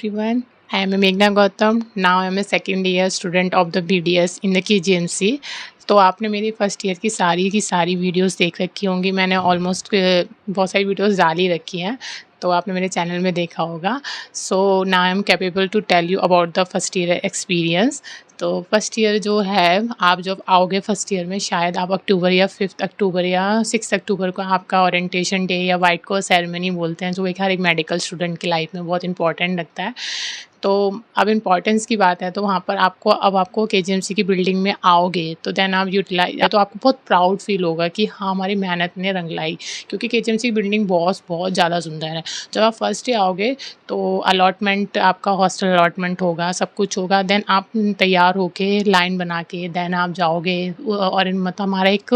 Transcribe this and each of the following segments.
Everyone, I am Meghna Gautam. Now I am a second year student of the BDS in the KGMC. तो आपने मेरी first year की सारी videos देख रखी होंगी। मैंने ऑलमोस्ट बहुत सारी वीडियोस डाल ही रखी हैं, तो आपने मेरे चैनल में देखा होगा। So now I am capable to tell you about the first year experience. तो फर्स्ट ईयर जो है, आप जब आओगे फर्स्ट ईयर में, शायद आप अक्टूबर या 5 अक्टूबर या 6 अक्टूबर को आपका ओरिएंटेशन डे या वाइट कोर्स सेरेमनी बोलते हैं, जो एक हर एक मेडिकल स्टूडेंट की लाइफ में बहुत इंपॉर्टेंट लगता है। तो अब इम्पॉर्टेंस की बात है, तो वहाँ पर आपको केजीएमसी की बिल्डिंग में आओगे तो देन आप यूटिलाइज, तो आपको बहुत प्राउड फील होगा कि हाँ, हमारी मेहनत ने रंग लाई, क्योंकि केजीएमसी की बिल्डिंग बहुत ज़्यादा सुंदर है। जब आप फर्स्ट डे आओगे तो अलॉटमेंट, आपका हॉस्टल अलॉटमेंट होगा, सब कुछ होगा। देन आप तैयार होके लाइन बना के देन आप जाओगे, और मतलब हमारा एक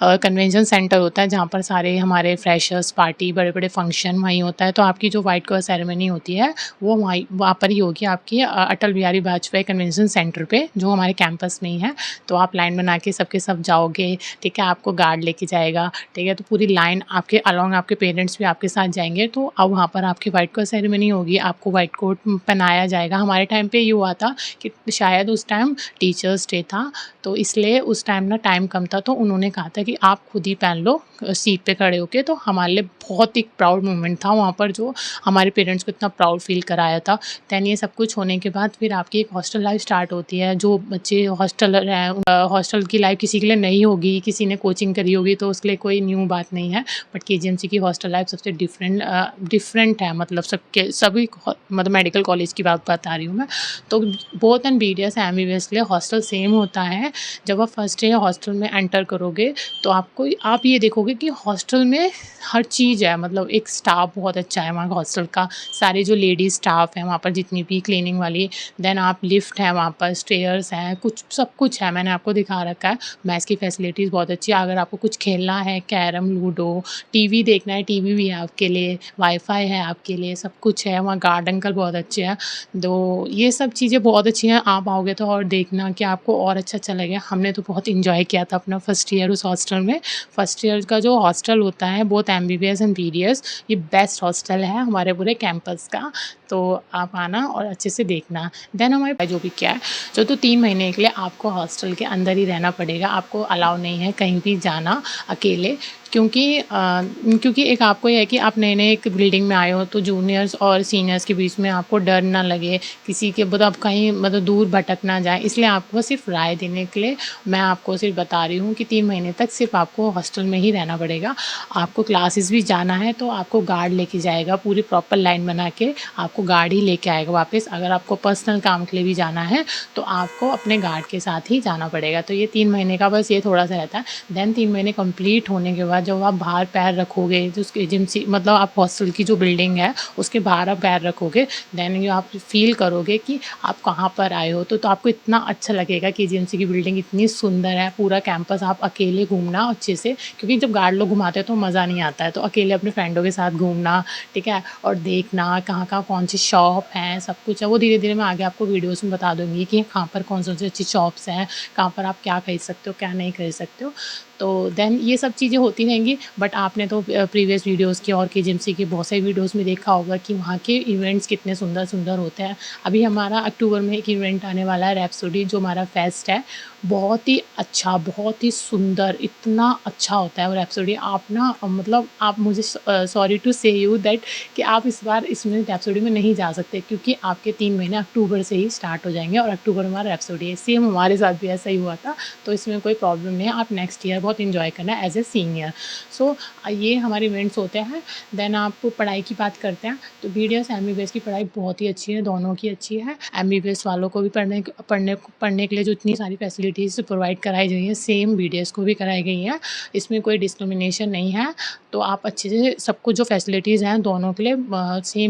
कन्वेंशन सेंटर होता है जहाँ पर सारे हमारे फ्रेशर्स पार्टी, बड़े बड़े फंक्शन वहीं होता है। तो आपकी जो वाइट कलर सेरेमनी होती है वो वहाँ पर ही होगी, आपकी अटल बिहारी वाजपेयी कन्वेंशन सेंटर पे, जो हमारे कैंपस में ही है। तो आप लाइन बना के सबके सब जाओगे, ठीक है। आपको गार्ड लेके जाएगा, ठीक है। तो पूरी लाइन आपके अलॉन्ग, आपके पेरेंट्स भी आपके साथ जाएंगे। तो अब वहाँ पर आपकी वाइट कोट सेरेमनी होगी, आपको वाइट कोट पहनाया जाएगा। हमारे टाइम पे ये हुआ था कि शायद उस टाइम टीचर्स डे था, तो इसलिए उस टाइम ना टाइम कम था, तो उन्होंने कहा था कि आप खुद ही पहन लो सीट पे खड़े होके। तो हमारे लिए बहुत ही प्राउड मोमेंट था वहाँ पर, जो हमारे पेरेंट्स को इतना प्राउड फील कराया था। दैन ये सब कुछ होने के बाद फिर आपकी एक हॉस्टल लाइफ स्टार्ट होती है। जो बच्चे हॉस्टल की लाइफ किसी के लिए नहीं होगी, किसी ने कोचिंग करी होगी तो उसके लिए कोई न्यू बात नहीं है, बट केजीएमसी की हॉस्टल लाइफ सबसे डिफरेंट है। मतलब सभी मतलब मेडिकल कॉलेज की बात बता रही हूँ मैं। तो बोथ एंड BDS MBBS के लिए हॉस्टल सेम होता है। जब आप फर्स्ट डे हॉस्टल में एंटर करोगे तो आप ये देखोगे कि हॉस्टल में हर चीज़ है। मतलब एक स्टाफ बहुत अच्छा है वहाँ हॉस्टल का, सारे जो लेडीज स्टाफ हैं वहाँ पर, जितनी भी क्लीनिंग वाली। देन आप लिफ्ट है वहाँ पर, स्टेयर्स हैं, कुछ सब कुछ है, मैंने आपको दिखा रखा है। मैथ्स की फैसिलिटीज़ बहुत अच्छी है। अगर आपको कुछ खेलना है, कैरम, लूडो, टीवी देखना है, टीवी भी है आपके लिए, वाईफाई है आपके लिए, सब कुछ है वहाँ। गार्ड अंकल बहुत अच्छे हैं। तो ये सब चीज़ें बहुत अच्छी हैं। आप आओगे तो और देखना कि आपको और अच्छा लगेगा। हमने तो बहुत इंजॉय किया था अपना फर्स्ट ईयर उस हॉस्टल में। फर्स्ट ईयर का जो हॉस्टल होता है, बोथ MBBS एंड BDS, ये बेस्ट हॉस्टल है हमारे पूरे कैंपस का। तो आप आना और अच्छे से देखना। देन हमारे जो भी क्या है, तो 3 महीने के लिए आपको हॉस्टल के अंदर ही रहना पड़ेगा। आपको अलाउ नहीं है कहीं भी जाना अकेले, क्योंकि एक आपको ये है कि आप नए एक बिल्डिंग में आए हो, तो जूनियर्स और सीनियर्स के बीच में आपको डर ना लगे, किसी के मतलब कहीं मतलब दूर भटक ना जाए। इसलिए आपको सिर्फ राय देने के लिए मैं आपको सिर्फ बता रही हूँ कि 3 महीने तक सिर्फ आपको हॉस्टल में ही रहना पड़ेगा। आपको क्लासेस भी जाना है तो आपको गार्ड लेके जाएगा, पूरी प्रॉपर लाइन बना के आपको गार्ड ही लेके आएगा वापस। अगर आपको पर्सनल काम के लिए भी जाना है तो आपको अपने गार्ड के साथ ही जाना पड़ेगा। तो ये 3 महीने का बस ये थोड़ा सा रहता है। देन 3 महीने कंप्लीट होने के बाद जब आप बाहर पैर रखोगे, तो उसके एजेंसी मतलब आप हॉस्टल की जो बिल्डिंग है उसके बाहर आप पैर रखोगे, देन ये आप फील करोगे कि आप कहाँ पर आए हो। तो आपको इतना अच्छा लगेगा कि एजेंसी की बिल्डिंग इतनी सुंदर है। पूरा कैंपस आप अकेले घूमना अच्छे से, क्योंकि जब गार्ड लोग घुमाते हैं तो मज़ा नहीं आता है। तो अकेले अपने फ्रेंडों के साथ घूमना, ठीक है, और देखना कहाँ कौन सी शॉप हैं, सब कुछ है। वो धीरे धीरे मैं आगे आपको वीडियोज़ में बता दूँगी कि कहाँ पर कौन सी अच्छी शॉप्स हैं, कहाँ पर आप क्या खरीद सकते हो, क्या नहीं खरीद सकते हो। तो देन ये सब चीज़ें होती रहेंगी। बट आपने तो प्रीवियस वीडियोज़ की और केजीएमसी की बहुत सारी वीडियोज़ में देखा होगा कि वहाँ के इवेंट्स कितने सुंदर सुंदर होते हैं। अभी हमारा अक्टूबर में एक इवेंट आने वाला है, रैप्सोडी, जो हमारा फेस्ट है। बहुत ही अच्छा, बहुत ही सुंदर, इतना अच्छा होता है वो रैप्सोडी। आप ना मतलब आप मुझे सॉरी टू से यू दैट कि आप इस बार इसमें रैप्सोडी में नहीं जा सकते, क्योंकि आपके 3 महीने अक्टूबर से ही स्टार्ट हो जाएंगे और अक्टूबर में हमारा रैप्सोडी है। सेम हमारे साथ भी ऐसा ही हुआ था, तो इसमें कोई प्रॉब्लम नहीं है। आप नेक्स्ट ईयर बहुत इंजॉय करना है एज ए सीनियर। सो ये हमारे इवेंट्स होते हैं। देन आप पढ़ाई की बात करते हैं तो BDS MBBS की पढ़ाई बहुत ही अच्छी है, दोनों की अच्छी है। MBBS वालों को भी पढ़ने के लिए जो इतनी सारी फैसिलिटीज़ प्रोवाइड कराई गई हैं, सेम BDS को भी कराई गई हैं। इसमें कोई डिस्क्रिमिनेशन नहीं है। तो आप अच्छे से सबको जो फैसिलिटीज़ हैं दोनों के लिए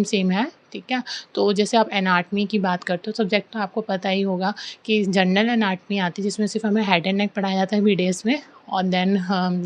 सेम है, ठीक है। तो जैसे आप एनाटमी की बात करते हो, सब्जेक्ट तो आपको पता ही होगा कि जनरल एनाटमी आती है, जिसमें सिर्फ हमें हेड एंड नेक पढ़ाया जाता है BDS में, और देन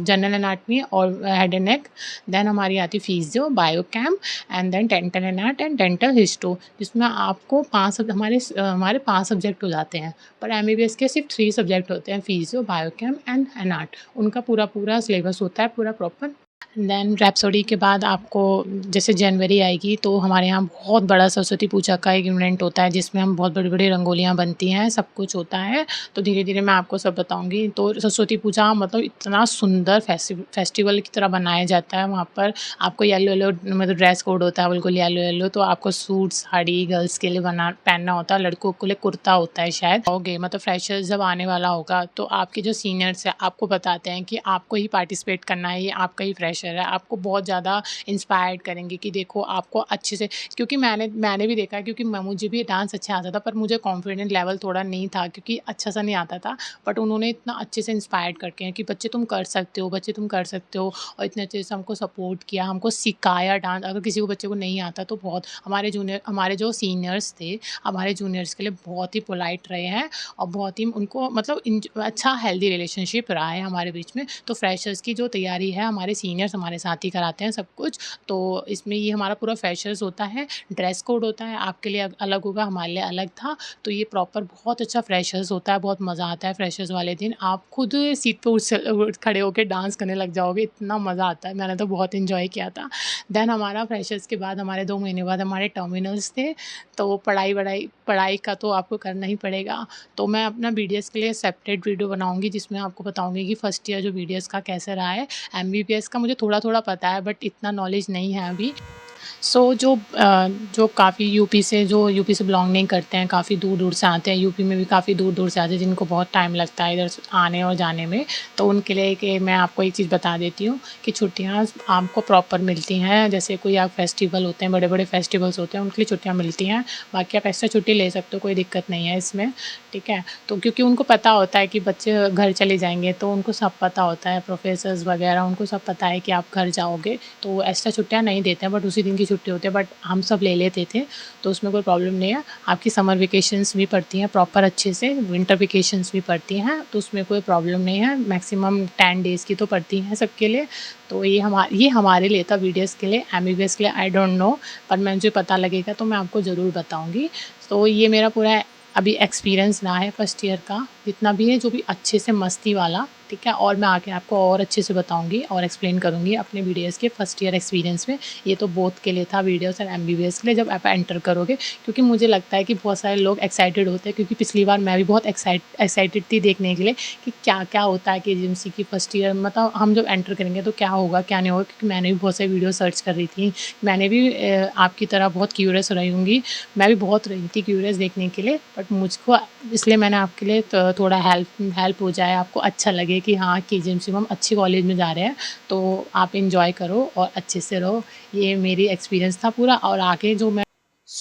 जनरल एनाटमी और हेड एंड नेक। देन हमारी आती है physio, biochem, and then dental anat and dental histo, जिसमें आपको हमारे 5 सब्जेक्ट हो जाते हैं। पर MBBS के सिर्फ 3 सब्जेक्ट होते हैं, फिजियो, बायोकेम एंड एनाट। उनका पूरा सिलेबस होता है, पूरा प्रॉपर देन रैप्सोडी के बाद आपको जैसे जनवरी आएगी तो हमारे यहाँ बहुत बड़ा सरस्वती पूजा का एक इवेंट होता है, जिसमें हम बहुत बड़ी-बड़ी रंगोलियाँ बनती हैं, सब कुछ होता है। तो धीरे-धीरे मैं आपको सब बताऊँगी। तो सरस्वती पूजा मतलब इतना सुंदर फेस्टिवल की तरह बनाया जाता है वहाँ पर। आपको येलो-येलो मतलब ड्रेस कोड होता है बिल्कुल येलो-येलो, तो आपको सूट, साड़ी गर्ल्स के लिए पहनना होता है, लड़कों के लिए कुर्ता होता है शायद। ओके, मतलब फ्रेशर्स जब आने वाला होगा तो आपके जो सीनियर्स हैं आपको बताते हैं कि आपको ही पार्टिसिपेट करना है, ये आपका ही फ्रेशर है। आपको बहुत ज़्यादा इंस्पायर्ड करेंगे कि देखो आपको अच्छे से, क्योंकि मैंने भी देखा है, क्योंकि मुझे भी डांस अच्छा आता था पर मुझे कॉन्फिडेंट लेवल थोड़ा नहीं था क्योंकि अच्छा सा नहीं आता था। बट उन्होंने इतना अच्छे से इंस्पायर्ड करके हैं कि बच्चे तुम कर सकते हो, बच्चे तुम कर सकते हो, और इतने अच्छे से हमको सपोर्ट किया, हमको सिखाया डांस। अगर किसी को बच्चे को नहीं आता तो बहुत हमारे जो सीनियर्स थे, हमारे जूनियर्स के लिए बहुत ही पोलाइट रहे हैं और बहुत ही उनको मतलब अच्छा हेल्दी रिलेशनशिप रहा है हमारे बीच में। तो फ्रेशर्स की जो तैयारी है हमारे सीनियर्स हमारे साथ ही कराते हैं सब कुछ। तो इसमें ये हमारा पूरा फ्रेशर्स होता है, ड्रेस कोड होता है, आपके लिए अलग होगा, हमारे लिए अलग था। तो ये प्रॉपर बहुत अच्छा फ्रेशर्स होता है, बहुत मज़ा आता है फ्रेशर्स वाले दिन। आप खुद सीट पे उठ खड़े होके डांस करने लग जाओगे, इतना मज़ा आता है। मैंने तो बहुत एन्जॉय किया था। देन हमारा फ्रेशर्स के बाद हमारे 2 महीने बाद हमारे टर्मिनल्स थे। तो पढ़ाई का तो आपको करना ही पड़ेगा। तो मैं अपना बीडीएस के लिए सेपरेट वीडियो बनाऊँगी, जिसमें आपको बताऊँगी कि फर्स्ट ईयर जो बीडीएस का कैसे रहा है। एमबीबीएस का मुझे थोड़ा-थोड़ा पता है बट इतना नॉलेज नहीं है अभी। सो जो काफ़ी यूपी से बिलॉन्ग नहीं करते हैं, काफ़ी दूर-दूर से आते हैं, यूपी में भी काफ़ी दूर-दूर से आते हैं, जिनको बहुत टाइम लगता है इधर से आने और जाने में। तो उनके लिए कि मैं आपको एक चीज़ बता देती हूँ कि छुट्टियाँ आपको प्रॉपर मिलती हैं। जैसे कोई आप फेस्टिवल होते हैं, बड़े-बड़े फेस्टिवल्स होते हैं, उनके लिए छुट्टियाँ मिलती हैं। बाकी आप एक्स्ट्रा छुट्टी ले सकते हो, कोई दिक्कत नहीं है इसमें, ठीक है? तो क्योंकि उनको पता होता है कि बच्चे घर चले जाएँगे, तो उनको सब पता होता है, प्रोफ़ेसर्स वग़ैरह उनको सब पता है कि आप घर जाओगे, तो एक्स्ट्रा छुट्टियाँ नहीं देते हैं, बट उसी दिन की छुट्टी होती है। बट हम सब ले लेते थे, तो उसमें कोई प्रॉब्लम नहीं है। आपकी समर वेकेशंस भी पड़ती हैं प्रॉपर अच्छे से, विंटर वेकेशंस भी पड़ती हैं, तो उसमें कोई प्रॉब्लम नहीं है। मैक्सिमम 10 डेज़ की तो पड़ती हैं सबके लिए। तो ये हमारे लिए था बीडीएस के लिए, एमबीबीएस के लिए आई डोंट नो, पर मुझे पता लगेगा तो मैं आपको ज़रूर बताऊँगी। तो ये मेरा पूरा अभी एक्सपीरियंस रहा है फर्स्ट ईयर का, जितना भी है, जो भी अच्छे से मस्ती वाला, ठीक है? और मैं आगे आपको और अच्छे से बताऊँगी और एक्सप्लेन करूँगी अपने बीडीएस के फर्स्ट ईयर एक्सपीरियंस में। ये तो बोथ के लिए था, बीडीएस और एमबीबीएस के लिए, जब आप एंटर करोगे। क्योंकि मुझे लगता है कि बहुत सारे लोग एक्साइटेड होते हैं, क्योंकि पिछली बार मैं भी बहुत एक्साइटेड थी देखने के लिए कि क्या-क्या होता है केजीएमसी की फर्स्ट ईयर, मतलब हम जब एंटर करेंगे तो क्या होगा, क्या नहीं होगा, क्योंकि मैंने भी बहुत सारी वीडियो सर्च कर रही थी। मैंने भी आपकी तरह बहुत क्यूरियस रही होंगी। मैं भी बहुत रही थी क्यूरियस देखने के लिए, बट मुझको इसलिए मैंने आपके लिए थोड़ा हेल्प हो जाए, आपको अच्छा लगे कि हाँ, केजीएमसी में हम अच्छी कॉलेज में जा रहे हैं, तो आप एन्जॉय करो और अच्छे से रहो। ये मेरी एक्सपीरियंस था पूरा, और आगे जो मैं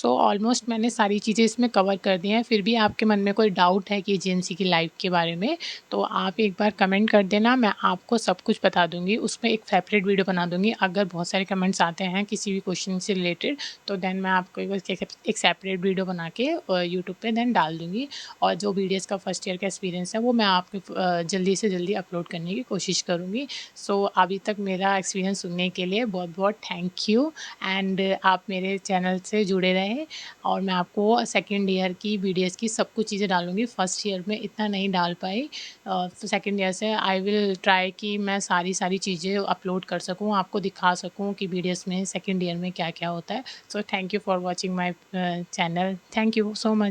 ऑलमोस्ट मैंने सारी चीज़ें इसमें कवर कर दी हैं। फिर भी आपके मन में कोई डाउट है कि जेएमसी की लाइफ़ के बारे में, तो आप एक बार कमेंट कर देना, मैं आपको सब कुछ बता दूँगी। उसमें एक सेपरेट वीडियो बना दूँगी। अगर बहुत सारे कमेंट्स आते हैं किसी भी क्वेश्चन से रिलेटेड, तो देन मैं आपको एक सेपरेट वीडियो बना के यूट्यूब पे देन डाल दूँगी। और जो बीडीएस का फर्स्ट ईयर का एक्सपीरियंस है, वो मैं आपको जल्दी से जल्दी अपलोड करने की कोशिश करूँगी। सो अभी तक मेरा एक्सपीरियंस सुनने के लिए बहुत-बहुत थैंक यू, एंड आप मेरे चैनल से जुड़े रहें। और मैं आपको सेकंड ईयर की बीडीएस की सब कुछ चीज़ें डालूँगी। फर्स्ट ईयर में इतना नहीं डाल पाई, सेकंड ईयर से आई विल ट्राई कि मैं सारी चीज़ें अपलोड कर सकूँ, आपको दिखा सकूँ कि बीडीएस में सेकंड ईयर में क्या-क्या होता है। So thank you for watching my channel. Thank you so much.